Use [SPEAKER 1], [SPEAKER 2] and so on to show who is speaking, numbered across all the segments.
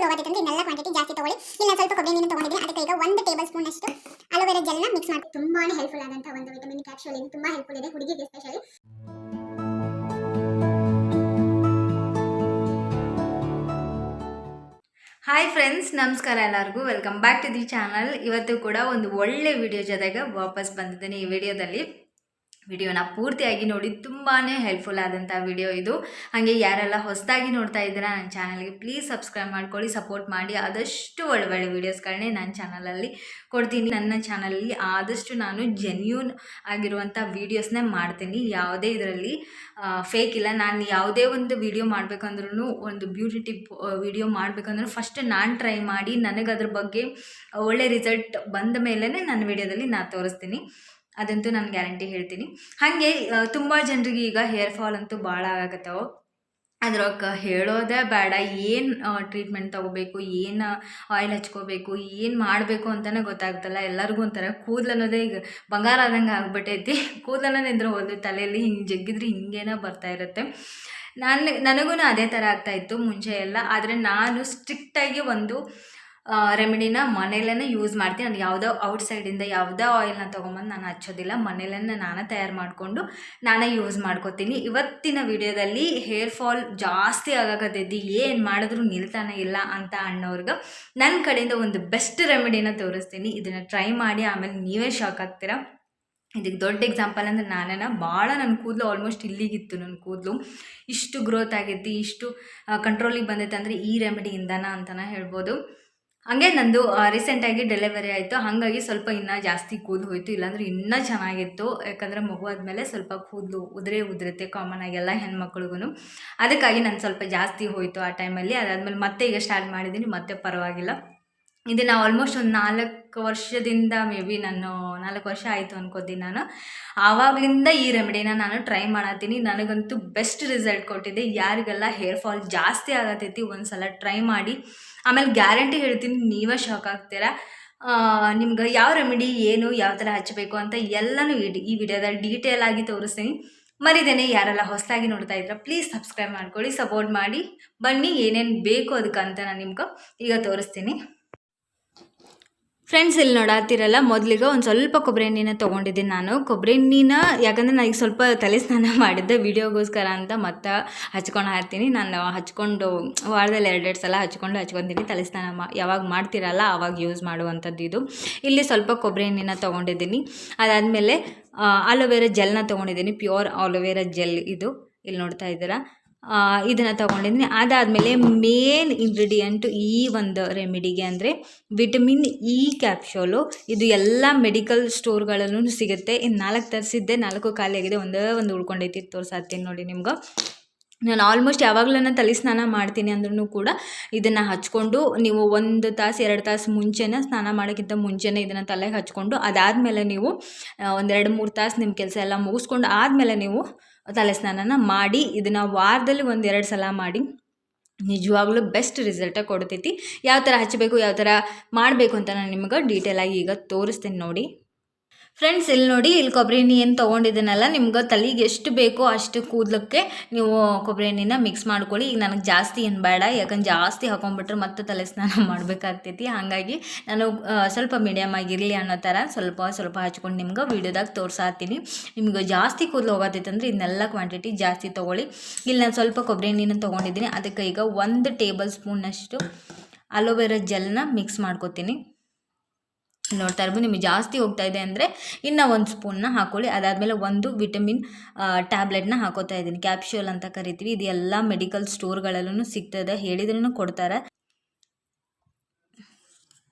[SPEAKER 1] ಹೋಗೋದೈತೆ ಅಂದ್ರೆ ಇನ್ನೆಲ್ಲ ಕ್ವಾಂಟಿಟಿ ಜಾಸ್ತಿ ತಗೊಳ್ಳಿ. ಇಲ್ಲ ಸ್ವಲ್ಪ ಕೊಬ್ಬರಿ ನೀರು ತಗೊಂಡಿದ್ದೀನಿ, ಅದಕ್ಕೆ ಈಗ 1 ಟೇಬಲ್ ಸ್ಪೂನ್ ಅಷ್ಟು ಅಲೋವೆರಾ ಜೆಲ್ನ ಮಿಕ್ಸ್ ಮಾಡಿ. ತುಂಬಾನೇ ಹೆಲ್ಪ್ಫುಲ್ ಆದಂತ ಒಂದು ವಿಟಮಿನ್ ಕ್ಯಾಪ್ಸೂಲ್ ಇದು, ತುಂಬಾ ಹೆಲ್ಪ್ಫುಲ್ ಇದೆ ಹುಡುಗಿಗೆ ಎಸ್ಪೆಷಲಿ.
[SPEAKER 2] ಹಾಯ್ ಫ್ರೆಂಡ್ಸ್, ನಮಸ್ಕಾರ ಎಲ್ಲರಿಗೂ. Welcome back to the channel. ಇವತ್ತು ಕೂಡ ಒಂದು ಒಳ್ಳೆ ವಿಡಿಯೋ ಜೊತೆಗೆ ವಾಪಸ್ ಬಂದಿದ್ದೀನಿ. ಈ ವಿಡಿಯೋನ ಪೂರ್ತಿಯಾಗಿ ನೋಡಿ, ತುಂಬಾ ಹೆಲ್ಪ್ಫುಲ್ ಆದಂಥ ವಿಡಿಯೋ ಇದು. ಹಾಗೆ ಯಾರೆಲ್ಲ ಹೊಸದಾಗಿ ನೋಡ್ತಾ ಇದ್ದೀರಾ ನನ್ನ ಚಾನಲ್ಗೆ ಪ್ಲೀಸ್ ಸಬ್ಸ್ಕ್ರೈಬ್ ಮಾಡ್ಕೊಳ್ಳಿ, ಸಪೋರ್ಟ್ ಮಾಡಿ. ಆದಷ್ಟು ಒಳ್ಳೆ ವೀಡಿಯೋಸ್ಗಳನ್ನೇ ನನ್ನ ಚಾನಲಲ್ಲಿ ಕೊಡ್ತೀನಿ. ನನ್ನ ಚಾನಲಲ್ಲಿ ಆದಷ್ಟು ನಾನು ಜೆನ್ಯೂನ್ ಆಗಿರುವಂಥ ವೀಡಿಯೋಸ್ನೇ ಮಾಡ್ತೀನಿ. ಯಾವುದೇ ಇದರಲ್ಲಿ ಫೇಕ್ ಇಲ್ಲ. ನಾನು ಯಾವುದೇ ಒಂದು ವಿಡಿಯೋ ಮಾಡಬೇಕಂದ್ರೂ, ಒಂದು ಬ್ಯೂಟಿ ಟಿಪ್ ವಿಡಿಯೋ ಮಾಡಬೇಕಂದ್ರೂ ಫಸ್ಟ್ ನಾನು ಟ್ರೈ ಮಾಡಿ ನನಗೆ ಅದ್ರ ಬಗ್ಗೆ ಒಳ್ಳೆ ರಿಸಲ್ಟ್ ಬಂದ ಮೇಲೇ ನನ್ನ ವಿಡಿಯೋದಲ್ಲಿ ನಾನು ತೋರಿಸ್ತೀನಿ. ಅದಂತೂ ನಾನು ಗ್ಯಾರಂಟಿ ಹೇಳ್ತೀನಿ. ಹಾಗೆ ತುಂಬ ಜನರಿಗೆ ಈಗ ಹೇರ್ ಫಾಲ್ ಅಂತೂ ಭಾಳ ಆಗತ್ತವ. ಅದ್ರೊಳಗೆ ಹೇಳೋದೇ ಬೇಡ. ಏನು ಟ್ರೀಟ್ಮೆಂಟ್ ತೊಗೋಬೇಕು, ಏನು ಆಯಿಲ್ ಹಚ್ಕೋಬೇಕು, ಏನು ಮಾಡಬೇಕು ಅಂತಲೇ ಗೊತ್ತಾಗ್ತಲ್ಲ ಎಲ್ಲರಿಗೂ. ಒಂಥರ ಕೂದಲು ಅನ್ನೋದೇ ಈಗ ಬಂಗಾರ ಆದಂಗೆ ಆಗ್ಬಿಟ್ಟೈತಿ. ಕೂದಲನ್ನ ನಿಂದ್ರೆ ಹೋದ ತಲೆಯಲ್ಲಿ ಹಿಂಗೆ ಜಗ್ಗಿದ್ರೆ ಹಿಂಗೇನೋ ಬರ್ತಾ ಇರುತ್ತೆ. ನನಗೂ ಅದೇ ಥರ ಆಗ್ತಾಯಿತ್ತು ಮುಂಚೆ ಎಲ್ಲ. ಆದರೆ ನಾನು ಸ್ಟ್ರಿಕ್ಟಾಗಿ ಒಂದು ರೆಮಿಡಿನ ಮನೇಲೇ ಯೂಸ್ ಮಾಡ್ತೀನಿ. ಅದು ಯಾವುದೋ ಔಟ್ಸೈಡಿಂದ ಯಾವುದೋ ಆಯಿಲ್ನ ತೊಗೊಂಬಂದು ನಾನು ಹಚ್ಚೋದಿಲ್ಲ. ಮನೇಲೇ ನಾನೇ ತಯಾರು ಮಾಡಿಕೊಂಡು ನಾನೇ ಯೂಸ್ ಮಾಡ್ಕೋತೀನಿ. ಇವತ್ತಿನ ವಿಡಿಯೋದಲ್ಲಿ ಹೇರ್ ಫಾಲ್ ಜಾಸ್ತಿ ಆಗಾಕತ್ತೈತಿ, ಏನು ಮಾಡಿದ್ರೂ ನಿಲ್ತಾನೆ ಇಲ್ಲ ಅಂತ ಅನ್ನೋರ್ಗೆ ನನ್ನ ಕಡೆಯಿಂದ ಒಂದು ಬೆಸ್ಟ್ ರೆಮಿಡಿನ ತೋರಿಸ್ತೀನಿ. ಇದನ್ನು ಟ್ರೈ ಮಾಡಿ, ಆಮೇಲೆ ನೀವೇ ಶಾಕ್ ಆಗ್ತೀರಾ. ಇದಕ್ಕೆ ದೊಡ್ಡ ಎಕ್ಸಾಂಪಲ್ ಅಂದರೆ ನನ್ನ ಕೂದಲು ಆಲ್ಮೋಸ್ಟ್ ಇಲ್ಲಿಗಿತ್ತು. ನನ್ನ ಕೂದಲು ಇಷ್ಟು ಗ್ರೋತ್ ಆಗೈತಿ, ಇಷ್ಟು ಕಂಟ್ರೋಲಿಗೆ ಬಂದೈತೆ ಅಂದರೆ ಈ ರೆಮಿಡಿಯಿಂದನ ಅಂತಲೇ ಹೇಳ್ಬೋದು. ಹಾಗೆ ನಂದು ರೀಸೆಂಟಾಗಿ ಡೆಲಿವರಿ ಆಯಿತು. ಹಾಗಾಗಿ ಸ್ವಲ್ಪ ಇನ್ನೂ ಜಾಸ್ತಿ ಕೂದಲು ಹೋಯಿತು. ಇಲ್ಲಾಂದರೆ ಇನ್ನೂ ಚೆನ್ನಾಗಿತ್ತು. ಯಾಕಂದರೆ ಮಗು ಆದಮೇಲೆ ಸ್ವಲ್ಪ ಕೂದಲು ಉದುರುತ್ತೆ ಕಾಮನ್ ಆಗಿ ಎಲ್ಲ ಹೆಣ್ಮಕ್ಳಿಗೂ. ಅದಕ್ಕಾಗಿ ನಾನು ಸ್ವಲ್ಪ ಜಾಸ್ತಿ ಹೋಯಿತು ಆ ಟೈಮಲ್ಲಿ. ಅದಾದಮೇಲೆ ಮತ್ತೆ ಈಗ ಸ್ಟಾರ್ಟ್ ಮಾಡಿದ್ದೀನಿ, ಮತ್ತೆ ಪರವಾಗಿಲ್ಲ. ಇದನ್ನು ಆಲ್ಮೋಸ್ಟ್ ಒಂದು 4 ವರ್ಷದಿಂದ ನಾನು 4 ವರ್ಷ ಆಯಿತು ಅನ್ಕೋತೀನಿ. ನಾನು ಆವಾಗಲಿಂದ ಈ ರೆಮಿಡಿನ ನಾನು ಟ್ರೈ ಮಾಡತ್ತೀನಿ. ನನಗಂತೂ ಬೆಸ್ಟ್ ರಿಸಲ್ಟ್ ಕೊಟ್ಟಿದೆ. ಯಾರಿಗೆಲ್ಲ ಹೇರ್ ಫಾಲ್ ಜಾಸ್ತಿ ಆಗತೈತಿ ಒಂದು ಸಲ ಟ್ರೈ ಮಾಡಿ. ಆಮೇಲೆ ಗ್ಯಾರಂಟಿ ಹೇಳ್ತೀನಿ, ನೀವೇ ಶಾಕ್ ಆಗ್ತೀರಾ. ನಿಮ್ಗೆ ಯಾವ ರೆಮಿಡಿ ಏನು ಯಾವ ಥರ ಹಚ್ಚಬೇಕು ಅಂತ ಎಲ್ಲನೂ ಈ ವಿಡಿಯೋದಲ್ಲಿ ಡೀಟೇಲ್ ಆಗಿ ತೋರಿಸ್ತೀನಿ. ಮರಿದೇನೆ ಯಾರೆಲ್ಲ ಹೊಸದಾಗಿ ನೋಡ್ತಾ ಇದ್ರೆ ಪ್ಲೀಸ್ ಸಬ್ಸ್ಕ್ರೈಬ್ ಮಾಡ್ಕೊಳ್ಳಿ, ಸಪೋರ್ಟ್ ಮಾಡಿ. ಬನ್ನಿ, ಏನೇನು ಬೇಕು ಅದಕ್ಕಂತ ನಾನು ನಿಮ್ಗೆ ಈಗ ತೋರಿಸ್ತೀನಿ. ಫ್ರೆಂಡ್ಸ್, ಇಲ್ಲಿ ನೋಡಾತಿರಲ್ಲ, ಮೊದಲಿಗೆ ಒಂದು ಸ್ವಲ್ಪ ಕೊಬ್ಬರಿ ಎಣ್ಣೆನ ತೊಗೊಂಡಿದ್ದೀನಿ ನಾನು. ಕೊಬ್ಬರಿ ಎಣ್ಣೆನ ಯಾಕಂದರೆ ನಾನು ಈಗ ಸ್ವಲ್ಪ ತಲೆ ಸ್ನಾನ ಮಾಡಿದ್ದೆ ವಿಡಿಯೋಗೋಸ್ಕರ ಅಂತ ಮತ್ತೆ ಹಚ್ಕೊಂಡು ಹಾಕ್ತೀನಿ. ನಾನು ಹಚ್ಕೊಂಡು ವಾರದಲ್ಲಿ 2 ಸಲ ಹಚ್ಕೊತೀನಿ. ತಲೆ ಸ್ನಾನ ಯಾವಾಗ ಮಾಡ್ತೀರಲ್ಲ ಆವಾಗ ಯೂಸ್ ಮಾಡುವಂಥದ್ದು ಇದು. ಇಲ್ಲಿ ಸ್ವಲ್ಪ ಕೊಬ್ಬರಿ ಎಣ್ಣೆನ ತೊಗೊಂಡಿದ್ದೀನಿ. ಅದಾದಮೇಲೆ ಅಲೋವೆರಾ ಜೆಲ್ನ ತೊಗೊಂಡಿದ್ದೀನಿ, ಪ್ಯೂರ್ ಅಲೋವೆರಾ ಜೆಲ್ ಇದು. ಇಲ್ಲಿ ನೋಡ್ತಾ ಇದ್ದೀರಾ, ಇದನ್ನು ತೊಗೊಂಡಿದ್ದೀನಿ. ಅದಾದಮೇಲೆ ಮೇನ್ ಇಂಗ್ರೀಡಿಯೆಂಟು ಈ ಒಂದು ರೆಮಿಡಿಗೆ ಅಂದರೆ ವಿಟಮಿನ್ ಇ ಕ್ಯಾಪ್ಸೂಲು. ಇದು ಎಲ್ಲ ಮೆಡಿಕಲ್ ಸ್ಟೋರ್ಗಳಲ್ಲೂ ಸಿಗುತ್ತೆ. ಇನ್ನು 4 ತರಿಸಿದ್ದೆ, 4 ಖಾಲಿಯಾಗಿದೆ. ಒಂದು ಉಳ್ಕೊಂಡೈತಿ, ತೋರಿಸಾತೀನಿ ನೋಡಿ ನಿಮ್ಗೆ. ನಾನು ಆಲ್ಮೋಸ್ಟ್ ಯಾವಾಗಲೂ ನಾನು ತಲೆ ಸ್ನಾನ ಮಾಡ್ತೀನಿ ಅಂದ್ರೂ ಕೂಡ ಇದನ್ನು ಹಚ್ಕೊಂಡು, ನೀವು 1 ತಾಸು 2 ತಾಸು ಮುಂಚೆನೇ, ಸ್ನಾನ ಮಾಡೋಕ್ಕಿಂತ ಮುಂಚೆನೇ ಇದನ್ನು ತಲೆಗೆ ಹಚ್ಕೊಂಡು, ಅದಾದಮೇಲೆ ನೀವು 1-2-3 ತಾಸು ನಿಮ್ಮ ಕೆಲಸ ಎಲ್ಲ ಮುಗಿಸ್ಕೊಂಡು ಆದಮೇಲೆ ನೀವು ತಲೆ ಸ್ನಾನನ ಮಾಡಿ. ಇದನ್ನು ವಾರದಲ್ಲಿ 1-2 ಸಲ ಮಾಡಿ. ನಿಜವಾಗ್ಲೂ ಬೆಸ್ಟ್ ರಿಸಲ್ಟ ಕೊಡ್ತೈತಿ. ಯಾವ ಥರ ಹಚ್ಚಬೇಕು, ಯಾವ ಥರ ಮಾಡಬೇಕು ಅಂತ ನಾನು ನಿಮಗೆ ಡೀಟೇಲಾಗಿ ಈಗ ತೋರಿಸ್ತೀನಿ ನೋಡಿ. ಫ್ರೆಂಡ್ಸ್, ಇಲ್ಲಿ ನೋಡಿ, ಇಲ್ಲಿ ಕೊಬ್ಬರಿ ಎಣ್ಣೆ ಏನು ತೊಗೊಂಡಿದ್ದೀನಲ್ಲ, ನಿಮ್ಗೆ ತಲೆಗೆ ಎಷ್ಟು ಬೇಕೋ ಅಷ್ಟು ಕೂದಲಕ್ಕೆ ನೀವು ಕೊಬ್ಬರಿ ಎಣ್ಣೆನ ಮಿಕ್ಸ್ ಮಾಡ್ಕೊಳ್ಳಿ. ಈಗ ನನಗೆ ಜಾಸ್ತಿ ಏನು ಬೇಡ, ಯಾಕಂದ್ರೆ ಜಾಸ್ತಿ ಹಾಕೊಂಡ್ಬಿಟ್ರೆ ಮತ್ತೆ ತಲೆ ಸ್ನಾನ ಮಾಡಬೇಕಾಗ್ತೈತಿ. ಹಾಗಾಗಿ ನಾನು ಸ್ವಲ್ಪ ಮೀಡಿಯಮ್ ಆಗಿರಲಿ ಅನ್ನೋ ಥರ ಸ್ವಲ್ಪ ಹಚ್ಕೊಂಡು ನಿಮ್ಗೆ ವೀಡಿಯೋದಾಗ ತೋರಿಸಾತೀನಿ. ನಿಮ್ಗೆ ಜಾಸ್ತಿ ಕೂದಲು ಹೋಗತ್ತೈತೆ ಅಂದರೆ ಇದನ್ನೆಲ್ಲ ಕ್ವಾಂಟಿಟಿ ಜಾಸ್ತಿ ತೊಗೊಳ್ಳಿ. ಇಲ್ಲಿ ನಾನು ಸ್ವಲ್ಪ ಕೊಬ್ಬರಿ ಎಣ್ಣೆನ ತೊಗೊಂಡಿದ್ದೀನಿ. ಅದಕ್ಕೆ ಈಗ 1 ಟೇಬಲ್ ಸ್ಪೂನಷ್ಟು ಅಲೋವೆರಾ ಜೆಲ್ನ ಮಿಕ್ಸ್ ಮಾಡ್ಕೊತೀನಿ. ನೋಡ್ತಾ ಇರ್ಬೋದು, ನಿಮಗೆ ಜಾಸ್ತಿ ಹೋಗ್ತಾ ಇದೆ ಅಂದರೆ ಇನ್ನೂ 1 ಸ್ಪೂನ್ನ ಹಾಕ್ಕೊಳ್ಳಿ. ಅದಾದಮೇಲೆ 1 ವಿಟಮಿನ್ ಟ್ಯಾಬ್ಲೆಟ್ನ ಹಾಕೋತಾ ಇದ್ದೀನಿ, ಕ್ಯಾಪ್ಸೂಲ್ ಅಂತ ಕರಿತೀವಿ. ಇದು ಎಲ್ಲ ಮೆಡಿಕಲ್ ಸ್ಟೋರ್ಗಳಲ್ಲೂ ಸಿಗ್ತದೆ, ಹೇಳಿದ್ರೂ ಕೊಡ್ತಾರೆ.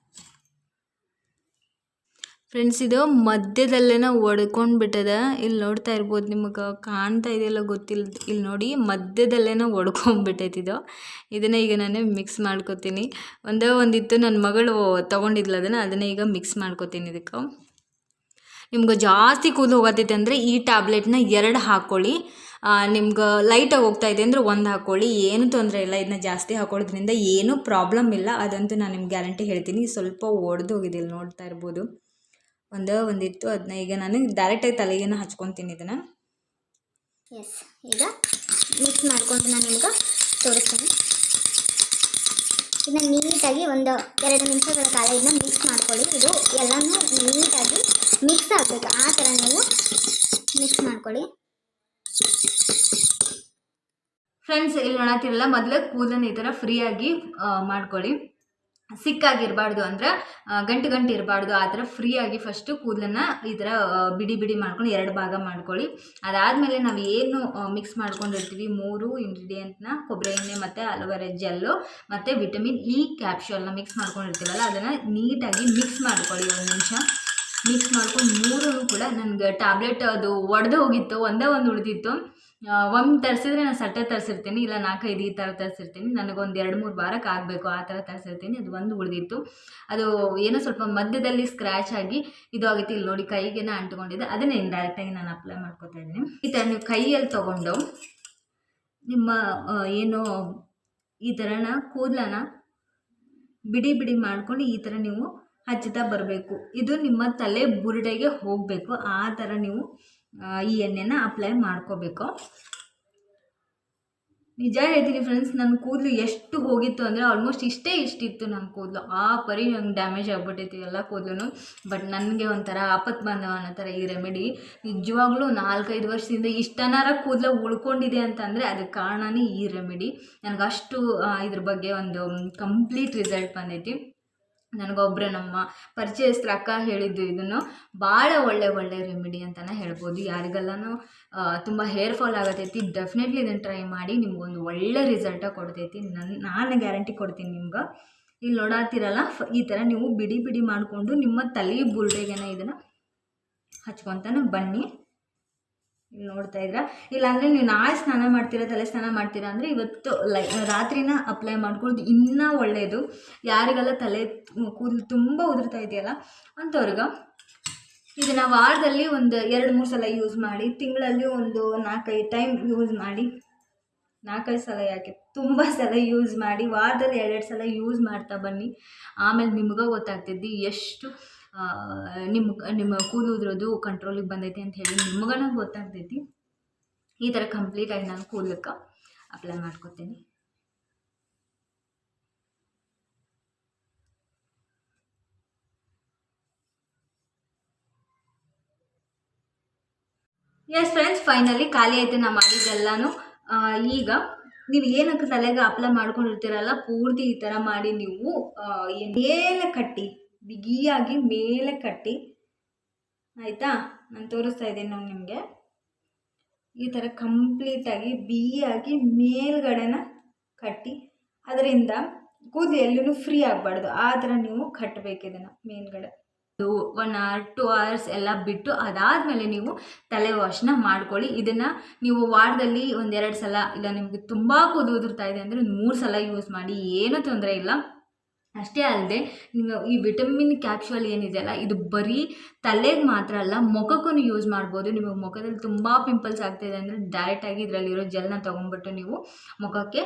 [SPEAKER 2] ಫ್ರೆಂಡ್ಸ್, ಇದು ಮಧ್ಯದಲ್ಲೇನೋ ಒಡ್ಕೊಂಡು ಬಿಟ್ಟದ. ಇಲ್ಲಿ ನೋಡ್ತಾ ಇರ್ಬೋದು, ನಿಮಗೆ ಕಾಣ್ತಾ ಇದೆಯಲ್ಲ ಗೊತ್ತಿಲ್ಲ. ಇಲ್ಲಿ ನೋಡಿ, ಮಧ್ಯದಲ್ಲೇನೋ ಒಡ್ಕೊಂಡ್ಬಿಟ್ಟೈತಿ ಇದು. ಇದನ್ನು ಈಗ ನಾನು ಮಿಕ್ಸ್ ಮಾಡ್ಕೊತೀನಿ. ಒಂದಿತ್ತು ನನ್ನ ಮಗಳು ತೊಗೊಂಡಿದ್ಲ, ಅದನ್ನು ಈಗ ಮಿಕ್ಸ್ ಮಾಡ್ಕೊತೀನಿ. ಇದಕ್ಕೆ ನಿಮ್ಗೆ ಜಾಸ್ತಿ ಕೂದಲು ಹೋಗತ್ತೈತೆ ಅಂದರೆ ಈ ಟ್ಯಾಬ್ಲೆಟ್ನ 2 ಹಾಕ್ಕೊಳ್ಳಿ. ನಿಮ್ಗೆ ಲೈಟಾಗಿ ಹೋಗ್ತಾ ಇದೆ ಅಂದರೆ 1 ಹಾಕ್ಕೊಳ್ಳಿ, ಏನೂ ತೊಂದರೆ ಇಲ್ಲ. ಇದನ್ನ ಜಾಸ್ತಿ ಹಾಕೊಳ್ಳೋದ್ರಿಂದ ಏನೂ ಪ್ರಾಬ್ಲಮ್ ಇಲ್ಲ, ಅದಂತೂ ನಾನು ನಿಮ್ಗೆ ಗ್ಯಾರಂಟಿ ಹೇಳ್ತೀನಿ. ಸ್ವಲ್ಪ ಒಡೆದು ಹೋಗಿದೆ, ಇಲ್ಲಿ ನೋಡ್ತಾ ಇರ್ಬೋದು. ಒಂದಿತ್ತು, ಅದನ್ನ ಈಗ ನಾನು ಡೈರೆಕ್ಟಾಗಿ ತಲೆಗೇನು ಹಚ್ಕೊತೀನಿ ಇದನ್ನು.
[SPEAKER 1] ಎಸ್, ಈಗ ಮಿಕ್ಸ್ ಮಾಡ್ಕೊಂಡು ನಾನು ನಿಮ್ಗೆ ತೋರಿಸ್ತೀನಿ. ಇದನ್ನ ನೀಟಾಗಿ ಒಂದು 2 ನಿಮಿಷಗಳ ಕಾಲ ಇದನ್ನ ಮಿಕ್ಸ್ ಮಾಡ್ಕೊಳ್ಳಿ. ಇದು ಎಲ್ಲನೂ ನೀಟಾಗಿ ಮಿಕ್ಸ್ ಆಗಬೇಕು, ಆ ಥರ ನೀವು ಮಿಕ್ಸ್ ಮಾಡ್ಕೊಳ್ಳಿ.
[SPEAKER 2] ಫ್ರೆಂಡ್ಸ್, ಇಲ್ಲಿ ನೋಡತ್ತಿರಲ್ಲ, ಮೊದಲೇ ಕೂದಲನ್ನ ಈ ಥರ ಫ್ರೀಯಾಗಿ ಮಾಡ್ಕೊಳ್ಳಿ. ಸಿಕ್ಕಾಗಿರಬಾರ್ದು ಅಂದ್ರೆ ಗಂಟು ಇರಬಾರ್ದು, ಆ ಥರ ಫ್ರೀಯಾಗಿ ಫಸ್ಟು ಕೂದಲನ್ನ ಈ ಥರ ಬಿಡಿ ಬಿಡಿ ಮಾಡ್ಕೊಂಡು 2 ಭಾಗ ಮಾಡ್ಕೊಳ್ಳಿ. ಅದಾದಮೇಲೆ ನಾವು ಏನು ಮಿಕ್ಸ್ ಮಾಡ್ಕೊಂಡಿರ್ತೀವಿ 3 ಇಂಗ್ರೀಡಿಯೆಂಟ್ನ, ಕೊಬ್ಬರಿ ಎಣ್ಣೆ ಮತ್ತು ಅಲೋವೆರಾ ಜೆಲ್ಲು ಮತ್ತು ವಿಟಮಿನ್ ಇ ಕ್ಯಾಪ್ಶೂಲ್ನ ಮಿಕ್ಸ್ ಮಾಡ್ಕೊಂಡಿರ್ತೀವಲ್ಲ, ಅದನ್ನು ನೀಟಾಗಿ ಮಿಕ್ಸ್ ಮಾಡ್ಕೊಳ್ಳಿ. 1 ನಿಮಿಷ ಮಿಕ್ಸ್ ಮಾಡ್ಕೊಂಡು 3 ಕೂಡ ನನಗೆ ಟ್ಯಾಬ್ಲೆಟ್ ಅದು ಒಡೆದು ಹೋಗಿತ್ತು, ಒಂದೇ ಒಂದು ಉಳಿದಿತ್ತು. ಒಂದು ತರಿಸಿದ್ರೆ ನಾನು ಸಟ್ಟೆ ತರಿಸಿರ್ತೀನಿ, ಇಲ್ಲ 4-5 ಈ ಥರ ತರಿಸಿರ್ತೀನಿ. ನನಗೊಂದು 2-3 ವಾರಕ್ಕೆ ಆಗಬೇಕು ಆ ಥರ ತರಿಸಿರ್ತೀನಿ. ಅದು ಒಂದು ಉಳಿದಿತ್ತು, ಅದು ಏನೋ ಸ್ವಲ್ಪ ಮಧ್ಯದಲ್ಲಿ ಸ್ಕ್ರ್ಯಾಚ್ ಆಗಿ ಇದು ಆಗುತ್ತೆ. ಇಲ್ಲಿ ನೋಡಿ, ಕೈಗೇನೆ ಅಂಟ್ಕೊಂಡಿದೆ, ಅದನ್ನೇ ಡೈರೆಕ್ಟಾಗಿ ನಾನು ಅಪ್ಲೈ ಮಾಡ್ಕೊತಾ ಇದ್ದೀನಿ. ಈ ಥರ ನೀವು ಕೈಯಲ್ಲಿ ತೊಗೊಂಡು ನಿಮ್ಮ ಏನು ಈ ಥರನ ಕೂದಲನ್ನ ಬಿಡಿ ಬಿಡಿ ಮಾಡ್ಕೊಂಡು ಈ ಥರ ನೀವು ಹಚ್ಚುತ್ತಾ ಬರಬೇಕು. ಇದು ನಿಮ್ಮ ತಲೆ ಬುರುಡೆಗೆ ಹೋಗಬೇಕು, ಆ ಥರ ನೀವು ಈ ಎಣ್ಣೆನ ಅಪ್ಲೈ ಮಾಡ್ಕೋಬೇಕು. ನಿಜ ಹೇಳ್ತೀನಿ ಫ್ರೆಂಡ್ಸ್, ನನ್ನ ಕೂದಲು ಎಷ್ಟು ಹೋಗಿತ್ತು ಅಂದರೆ ಆಲ್ಮೋಸ್ಟ್ ಇಷ್ಟಿತ್ತು ನನ್ನ ಕೂದಲು. ಆ ಪರಿ ನಂಗೆ ಡ್ಯಾಮೇಜ್ ಆಗಿಬಿಟ್ಟೈತಿ ಎಲ್ಲ ಕೂದಲು. ಬಟ್ ನನಗೆ ಒಂಥರ ಆಪತ್ತು ಬಂದವ ಅನ್ನೋ ಥರ ಈ ರೆಮಿಡಿ. ನಿಜವಾಗ್ಲೂ 4-5 ವರ್ಷದಿಂದ ಇಷ್ಟನಾರ ಕೂದಲು ಉಳ್ಕೊಂಡಿದೆ ಅಂತಂದರೆ ಅದಕ್ಕೆ ಕಾರಣನೇ ಈ ರೆಮಿಡಿ. ನನಗಷ್ಟು ಇದ್ರ ಬಗ್ಗೆ ಒಂದು ಕಂಪ್ಲೀಟ್ ರಿಸಲ್ಟ್ ಬಂದೈತಿ. ನನಗೊಬ್ಬರು ನಮ್ಮ ಪರಿಚಯಸ್ತ್ರ ಅಕ್ಕ ಹೇಳಿದ್ದು, ಇದನ್ನು ಭಾಳ ಒಳ್ಳೆ ರೆಮಿಡಿ ಅಂತಲೇ ಹೇಳ್ಬೋದು. ಯಾರಿಗೆಲ್ಲನೂ ತುಂಬ ಹೇರ್ ಫಾಲ್ ಆಗತೈತಿ, ಡೆಫಿನೆಟ್ಲಿ ಇದನ್ನು ಟ್ರೈ ಮಾಡಿ, ನಿಮ್ಗೊಂದು ಒಳ್ಳೆ ರಿಸಲ್ಟ ಕೊಡ್ತೈತಿ. ನಾನು ಗ್ಯಾರಂಟಿ ಕೊಡ್ತೀನಿ ನಿಮ್ಗೆ. ಇಲ್ಲಿ ನೋಡಾತಿರಲ್ಲ, ಈ ಥರ ನೀವು ಬಿಡಿ ಬಿಡಿ ಮಾಡಿಕೊಂಡು ನಿಮ್ಮ ತಲೆ ಬುರುಡೆಗೆನ ಇದನ್ನು ಹಚ್ಕೊತಾನೆ ಬನ್ನಿ. ಇಲ್ಲಿ ನೋಡ್ತಾ ಇದ್ದೀರಾ. ಇಲ್ಲಾಂದರೆ ನೀವು ನಾಳೆ ಸ್ನಾನ ಮಾಡ್ತೀರಾ, ತಲೆ ಸ್ನಾನ ಮಾಡ್ತೀರಾ ಅಂದರೆ ಇವತ್ತು ರಾತ್ರಿನ ಅಪ್ಲೈ ಮಾಡ್ಕೊಳ್ಳೋದು ಇನ್ನೂ ಒಳ್ಳೆಯದು. ಯಾರಿಗೆಲ್ಲ ತಲೆ ಕೂದಲು ತುಂಬ ಉದುರ್ತಾ ಇದೆಯಲ್ಲ ಅಂಥವ್ರಿಗೆ ಇದನ್ನು ವಾರದಲ್ಲಿ ಒಂದು 2-3 ಸಲ ಯೂಸ್ ಮಾಡಿ, ತಿಂಗಳಲ್ಲಿ ಒಂದು 4-5 ಟೈಮ್ ಯೂಸ್ ಮಾಡಿ. 4-5 ಸಲ ಯಾಕೆ, ತುಂಬ ಸಲ ಯೂಸ್ ಮಾಡಿ, ವಾರದಲ್ಲಿ 2-2 ಸಲ ಯೂಸ್ ಮಾಡ್ತಾ ಬನ್ನಿ. ಆಮೇಲೆ ನಿಮ್ಗೆ ಗೊತ್ತಾಗ್ತೈತಿ ಎಷ್ಟು ನಿಮ್ಮ ಕೂದಲು ಉದುರೋದು ಕಂಟ್ರೋಲಿಗೆ ಬಂದೈತಿ ಅಂತ ಹೇಳಿ ನಿಮ್ಗನ ಗೊತ್ತಾಗ್ತೈತಿ. ಈ ಥರ ಕಂಪ್ಲೀಟಾಗಿ ನಾನು ಕೂದಲಕ್ಕೆ ಅಪ್ಲೈ ಮಾಡ್ಕೊತೀನಿ. ಎಸ್ ಫ್ರೆಂಡ್ಸ್, ಫೈನಲಿ ಖಾಲಿ ಆಯ್ತು ನಾ ಮಾಡಿದ್ದೆಲ್ಲನೂ. ಈಗ ನೀವು ಏನಕ್ಕೆ ತಲೆಗೆ ಅಪ್ಲೈ ಮಾಡ್ಕೊಂಡಿರ್ತೀರಲ್ಲ, ಪೂರ್ತಿ ಈ ಥರ ಮಾಡಿ ನೀವು ಮೇಲೆ ಕಟ್ಟಿ, ಬಿಗಿಯಾಗಿ ಮೇಲೆ ಕಟ್ಟಿ, ಆಯಿತಾ? ನಾನು ತೋರಿಸ್ತಾ ಇದ್ದೀನಿ ನೋಡಿ ನಿಮಗೆ. ಈ ಥರ ಕಂಪ್ಲೀಟಾಗಿ ಬಿಗಿಯಾಗಿ ಮೇಲ್ಗಡೆನ ಕಟ್ಟಿ, ಅದರಿಂದ ಕೂದಲು ಎಲ್ಲೂ ಫ್ರೀ ಆಗಬಾರ್ದು, ಆ ಥರ ನೀವು ಕಟ್ಟಬೇಕು ಇದನ್ನು ಮೇಲ್ಗಡೆ. 1 hour 2 hours ಎಲ್ಲ ಬಿಟ್ಟು ಅದಾದಮೇಲೆ ನೀವು ತಲೆ ವಾಶ್ನ ಮಾಡ್ಕೊಳ್ಳಿ. ಇದನ್ನು ನೀವು ವಾರದಲ್ಲಿ 1-2 ಸಲ, ಇಲ್ಲ ನಿಮಗೆ ತುಂಬ ಕೂದಲು ಉದುರ್ತಾ ಇದೆ ಅಂದರೆ 3 ಸಲ ಯೂಸ್ ಮಾಡಿ, ಏನೂ ತೊಂದರೆ ಇಲ್ಲ. ಅಷ್ಟೇ ಅಲ್ಲದೆ ನೀವು ಈ ವಿಟಮಿನ್ ಕ್ಯಾಪ್ಶೂಲ್ ಏನಿದೆಯಲ್ಲ, ಇದು ಬರೀ ತಲೆಗೆ ಮಾತ್ರ ಅಲ್ಲ, ಮುಖಕ್ಕೂ ಯೂಸ್ ಮಾಡ್ಬೋದು. ನಿಮಗೆ ಮುಖದಲ್ಲಿ ತುಂಬ ಪಿಂಪಲ್ಸ್ ಆಗ್ತಾಯಿದೆ ಅಂದರೆ ಡೈರೆಕ್ಟಾಗಿ ಇದರಲ್ಲಿರೋ ಜೆಲ್ನ ತೊಗೊಂಡ್ಬಿಟ್ಟು ನೀವು ಮುಖಕ್ಕೆ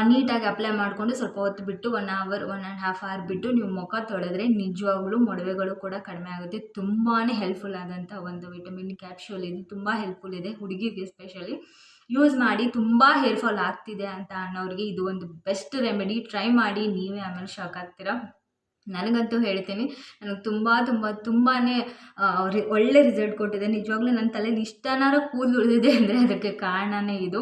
[SPEAKER 2] ನೀಟಾಗಿ ಅಪ್ಲೈ ಮಾಡಿಕೊಂಡು ಸ್ವಲ್ಪ ಹೊತ್ತು ಬಿಟ್ಟು 1 hour 1.5 hour ಬಿಟ್ಟು ನೀವು ಮುಖ ತೊಳೆದ್ರೆ ನಿಜವಾಗ್ಲೂ ಮೊಡವೆಗಳು ಕೂಡ ಕಡಿಮೆ ಆಗುತ್ತೆ. ತುಂಬಾ ಹೆಲ್ಪ್ಫುಲ್ ಆದಂಥ ಒಂದು ವಿಟಮಿನ್ ಕ್ಯಾಪ್ಶೂಲ್ ಇದು, ತುಂಬ ಹೆಲ್ಪ್ಫುಲ್ ಇದೆ ಹುಡುಗಿಗೆ ಸ್ಪೆಷಲಿ. ಯೂಸ್ ಮಾಡಿ. ತುಂಬ ಹೇರ್ ಫಾಲ್ ಆಗ್ತಿದೆ ಅಂತ ಅನ್ನೋರಿಗೆ ಇದು ಒಂದು ಬೆಸ್ಟ್ ರೆಮಿಡಿ. ಟ್ರೈ ಮಾಡಿ, ನೀವೇ ಆಮೇಲೆ ಶಾಕ್ ಆಗ್ತೀರಾ. ನನಗಂತೂ ಹೇಳ್ತೀನಿ, ನನಗೆ ತುಂಬಾ ಒಳ್ಳೆ ರಿಸಲ್ಟ್ ಕೊಟ್ಟಿದೆ. ನಿಜವಾಗ್ಲೂ ನನ್ನ ತಲೆಯಲ್ಲಿ ಇಷ್ಟನಾರು ಕೂದಲು ಉಳಿದಿದೆ ಅಂದರೆ ಅದಕ್ಕೆ ಕಾರಣನೇ ಇದು.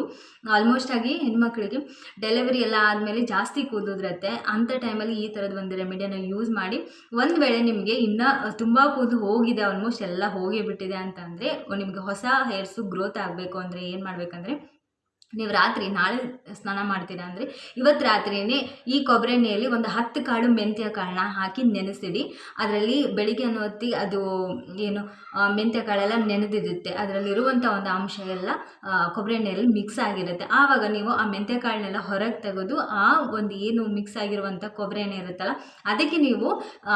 [SPEAKER 2] ಆಲ್ಮೋಸ್ಟ್ ಆಗಿ ಹೆಣ್ಮಕ್ಳಿಗೆ ಡೆಲಿವರಿ ಎಲ್ಲ ಆದಮೇಲೆ ಜಾಸ್ತಿ ಕೂದಲಿರುತ್ತೆ, ಅಂಥ ಟೈಮಲ್ಲಿ ಈ ಥರದ ಒಂದು ರೆಮಿಡಿಯನ್ನು ಯೂಸ್ ಮಾಡಿ. ಒಂದು ವೇಳೆ ನಿಮಗೆ ಇನ್ನೂ ತುಂಬ ಕೂದಲು ಹೋಗಿದೆ, ಆಲ್ಮೋಸ್ಟ್ ಎಲ್ಲ ಹೋಗೇ ಬಿಟ್ಟಿದೆ ಅಂತಂದರೆ, ನಿಮಗೆ ಹೊಸ ಹೇರ್ಸು ಗ್ರೋತ್ ಆಗಬೇಕು ಅಂದರೆ ಏನು ಮಾಡಬೇಕಂದ್ರೆ, ನೀವು ನಾಳೆ ಸ್ನಾನ ಮಾಡ್ತೀರಾ ಅಂದರೆ ಇವತ್ತು ರಾತ್ರಿಯೇ ಈ ಕೊಬ್ಬರಿ ಎಣ್ಣೆಯಲ್ಲಿ ಒಂದು 10 ಕಾಳು ಮೆಂತ್ಯ ಕಾಳನ್ನ ಹಾಕಿ ನೆನೆಸಿಡಿ. ಅದರಲ್ಲಿ ಬೆಳಿಗ್ಗೆ ಅನ್ನೋ ಹೊತ್ತಿಗೆ ಅದು ಏನು ಮೆಂತ್ಯ ಕಾಳೆಲ್ಲ ನೆನೆದಿರುತ್ತೆ, ಅದರಲ್ಲಿರುವಂಥ ಒಂದು ಅಂಶ ಎಲ್ಲ ಕೊಬ್ಬರಿ ಎಣ್ಣೆಯಲ್ಲಿ ಮಿಕ್ಸ್ ಆಗಿರುತ್ತೆ. ಆವಾಗ ನೀವು ಆ ಮೆಂತ್ಯ ಕಾಳನ್ನೆಲ್ಲ ಹೊರಗೆ ತೆಗೆದು ಆ ಒಂದು ಏನು ಮಿಕ್ಸ್ ಆಗಿರುವಂಥ ಕೊಬ್ಬರಿ ಎಣ್ಣೆ ಇರುತ್ತಲ್ಲ, ಅದಕ್ಕೆ ನೀವು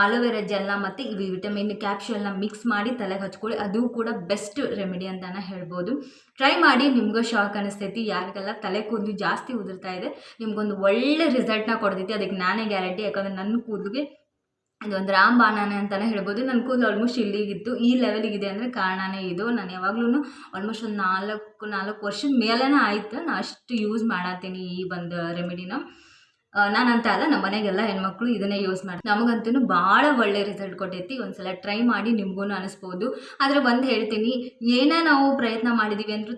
[SPEAKER 2] ಅಲೋವೆರಾ ಜೆಲ್ನ ಮತ್ತು ಈ ವಿಟಮಿನ್ ಕ್ಯಾಪ್ಶೂಲ್ನ ಮಿಕ್ಸ್ ಮಾಡಿ ತಲೆಗೆ ಹಚ್ಕೊಳ್ಳಿ. ಅದು ಕೂಡ ಬೆಸ್ಟ್ ರೆಮಿಡಿ ಅಂತಲೇ ಹೇಳ್ಬೋದು. ಟ್ರೈ ಮಾಡಿ, ನಿಮಗೂ ಶಾಕ್ ಅನಿಸ್ತೈತಿ. ಯಾರಿಗೆಲ್ಲ ತಲೆ ಕೂದಲು ಜಾಸ್ತಿ ಉದುರ್ತಾ ಇದೆ, ನಿಮ್ಗೊಂದು ಒಳ್ಳೆ ರಿಸಲ್ಟ್ನ ಕೊಡ್ತೈತಿ, ಅದಕ್ಕೆ ನಾನೇ ಗ್ಯಾರಂಟಿ. ಯಾಕಂದರೆ ನನ್ನ ಕೂದಲಿಗೆ ಇದೊಂದು ರಾಮಬಾಣನೆ ಅಂತಲೇ ಹೇಳ್ಬೋದು. ನನ್ನ ಕೂದಲು ಆಲ್ಮೋಸ್ಟ್ ಇಲ್ಲಿಗಿತ್ತು, ಈ ಲೆವೆಲಿಗಿದೆ ಅಂದರೆ ಕಾರಣನೇ ಇದು. ನಾನು ಯಾವಾಗಲೂ ಆಲ್ಮೋಸ್ಟ್ ಒಂದು 4 ವರ್ಷದ ಮೇಲೇ ಆಯಿತು ನಾನು ಅಷ್ಟು ಯೂಸ್ ಮಾಡತ್ತೀನಿ ಈ ಒಂದು ರೆಮಿಡಿನ. ನಾನಂತ ಅಲ್ಲ, ನಮ್ಮ ಮನೆಗೆಲ್ಲ ಹೆಣ್ಮಕ್ಳು ಇದನ್ನೇ ಯೂಸ್ ಮಾಡ್ತಾರೆ. ನಮಗಂತೂ ಭಾಳ ಒಳ್ಳೆ ರಿಸಲ್ಟ್ ಕೊಟ್ಟೈತಿ. ಒಂದ್ಸಲ ಟ್ರೈ ಮಾಡಿ, ನಿಮಗೂ ಅನಿಸ್ಬೋದು. ಆದರೆ ಒಂದು ಹೇಳ್ತೀನಿ, ಏನೇ ನಾವು ಪ್ರಯತ್ನ ಮಾಡಿದ್ದೀವಿ ಅಂದರೂ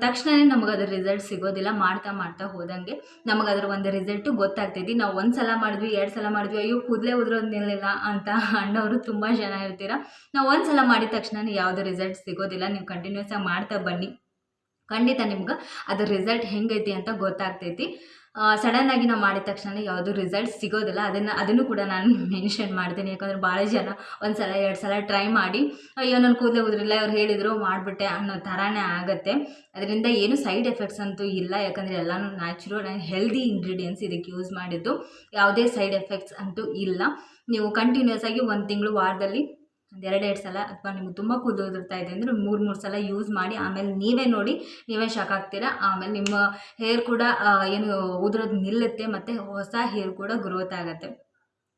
[SPEAKER 2] ತಕ್ಷಣವೇ ನಮಗೆ ಅದ್ರ ರಿಸಲ್ಟ್ ಸಿಗೋದಿಲ್ಲ. ಮಾಡ್ತಾ ಹೋದಂಗೆ ನಮಗೆ ಅದರ ಒಂದು ರಿಸಲ್ಟು ಗೊತ್ತಾಗ್ತೈತಿ. ನಾವು ಒಂದು ಸಲ ಮಾಡಿದ್ವಿ, 2 ಸಲ ಮಾಡಿದ್ವಿ, ಅಯ್ಯೋ ಕೂದಲೇ ಉದುರೋದು ನಿಲ್ಲಿಲ್ಲ ಅಂತ ಅನ್ನೋರು ತುಂಬ ಜನ ಇರ್ತೀರ. ನಾವು ಒಂದು ಸಲ ಮಾಡಿದ ತಕ್ಷಣ ಯಾವುದೇ ರಿಸಲ್ಟ್ ಸಿಗೋದಿಲ್ಲ. ನೀವು ಕಂಟಿನ್ಯೂಸ್ ಆಗಿ ಮಾಡ್ತಾ ಬನ್ನಿ, ಖಂಡಿತ ನಿಮ್ಗೆ ಅದ್ರ ರಿಸಲ್ಟ್ ಹೆಂಗೈತಿ ಅಂತ ಗೊತ್ತಾಗ್ತೈತಿ. ಸಡನ್ನಾಗಿ ನಾವು ಮಾಡಿದ ತಕ್ಷಣ ಯಾವುದೂ ರಿಸಲ್ಟ್ ಸಿಗೋದಿಲ್ಲ. ಅದನ್ನು ಕೂಡ ನಾನು ಮೆನ್ಷನ್ ಮಾಡ್ತೀನಿ. ಯಾಕಂದರೆ ಭಾಳ ಜನ 1 ಸಲ 2 ಸಲ ಟ್ರೈ ಮಾಡಿ ಅಯ್ಯೋ ನನ್ನ ಕೂದಲೇ ಉದುರಿಲ್ಲ, ಅವ್ರು ಹೇಳಿದರು ಮಾಡಿಬಿಟ್ಟೆ ಅನ್ನೋ ಥರನೇ ಆಗುತ್ತೆ. ಅದರಿಂದ ಏನು ಸೈಡ್ ಎಫೆಕ್ಟ್ಸ್ ಅಂತೂ ಇಲ್ಲ. ಯಾಕಂದರೆ ಎಲ್ಲನೂ ನ್ಯಾಚುರಲ್ ಆ್ಯಂಡ್ ಹೆಲ್ದಿ ಇಂಗ್ರೀಡಿಯೆಂಟ್ಸ್ ಇದಕ್ಕೆ ಯೂಸ್ ಮಾಡಿದ್ದು. ಯಾವುದೇ ಸೈಡ್ ಎಫೆಕ್ಟ್ಸ್ ಅಂತೂ ಇಲ್ಲ. ನೀವು ಕಂಟಿನ್ಯೂಸ್ ಆಗಿ 1 ತಿಂಗಳು ವಾರದಲ್ಲಿ 2 ಸಲ, ಅಥವಾ ನಿಮ್ಗೆ ತುಂಬ ಕೂದಲು ಉದುರ್ತಾ ಇದೆ ಅಂದರೆ 3 ಸಲ ಯೂಸ್ ಮಾಡಿ. ಆಮೇಲೆ ನೀವೇ ನೋಡಿ, ನೀವೇ ಶಾಕ್ ಆಗ್ತೀರಾ. ಆಮೇಲೆ ನಿಮ್ಮ ಹೇರ್ ಕೂಡ ಏನು ಉದುರೋದು ನಿಲ್ಲುತ್ತೆ, ಮತ್ತು ಹೊಸ ಹೇರ್ ಕೂಡ ಗ್ರೋತ್ ಆಗುತ್ತೆ.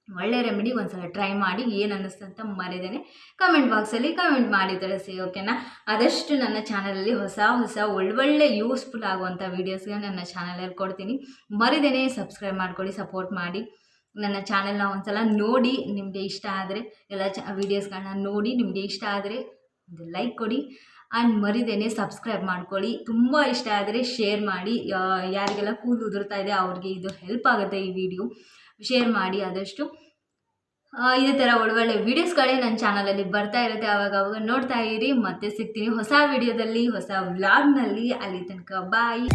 [SPEAKER 2] ಒಳ್ಳೆ ರೆಮಿಡಿ. ಒಂದು ಸಲ ಟ್ರೈ ಮಾಡಿ, ಏನು ಅನ್ನಿಸ್ತು ಅಂತ ಮರಿದೇನೆ ಕಮೆಂಟ್ ಬಾಕ್ಸಲ್ಲಿ ಕಮೆಂಟ್ ಮಾಡಿ ತಿಳಿಸಿ, ಓಕೆನಾ? ಆದಷ್ಟು ನನ್ನ ಚಾನಲಲ್ಲಿ ಹೊಸ ಒಳ್ಳೊಳ್ಳೆ ಯೂಸ್ಫುಲ್ ಆಗುವಂಥ ವೀಡಿಯೋಸ್ಗೆ ನನ್ನ ಚಾನಲಲ್ಲಿ ಕೊಡ್ತೀನಿ. ಮರಿದೇನೆ ಸಬ್ಸ್ಕ್ರೈಬ್ ಮಾಡ್ಕೊಳ್ಳಿ, ಸಪೋರ್ಟ್ ಮಾಡಿ. ನನ್ನ ಚಾನೆಲ್ನ ಒಂದು ಸಲ ನೋಡಿ, ನಿಮಗೆ ಇಷ್ಟ ಆದರೆ ಎಲ್ಲ ವೀಡಿಯೋಸ್ಗಳನ್ನ ನೋಡಿ ನಿಮಗೆ ಇಷ್ಟ ಆದರೆ ಒಂದು ಲೈಕ್ ಕೊಡಿ. ಆ್ಯಂಡ್ ಮರಿದೇನೆ ಸಬ್ಸ್ಕ್ರೈಬ್ ಮಾಡ್ಕೊಳ್ಳಿ. ತುಂಬ ಇಷ್ಟ ಆದರೆ ಶೇರ್ ಮಾಡಿ. ಯಾರಿಗೆಲ್ಲ ಕೂದಲು ಉದುರ್ತಾ ಇದೆ ಅವ್ರಿಗೆ ಇದು ಹೆಲ್ಪ್ ಆಗುತ್ತೆ. ಈ ವಿಡಿಯೋ ಶೇರ್ ಮಾಡಿ ಆದಷ್ಟು. ಇದೇ ಥರ ಒಳ್ಳೊಳ್ಳೆ ವೀಡಿಯೋಸ್ಗಳೇ ನನ್ನ ಚಾನಲಲ್ಲಿ ಬರ್ತಾ ಇರುತ್ತೆ. ಆವಾಗ ನೋಡ್ತಾ ಇರಿ. ಮತ್ತೆ ಸಿಗ್ತೀನಿ ಹೊಸ ವಿಡಿಯೋದಲ್ಲಿ, ಹೊಸ ವ್ಲಾಗ್ನಲ್ಲಿ. ಅಲ್ಲಿ ತನಕ ಬಾಯ್.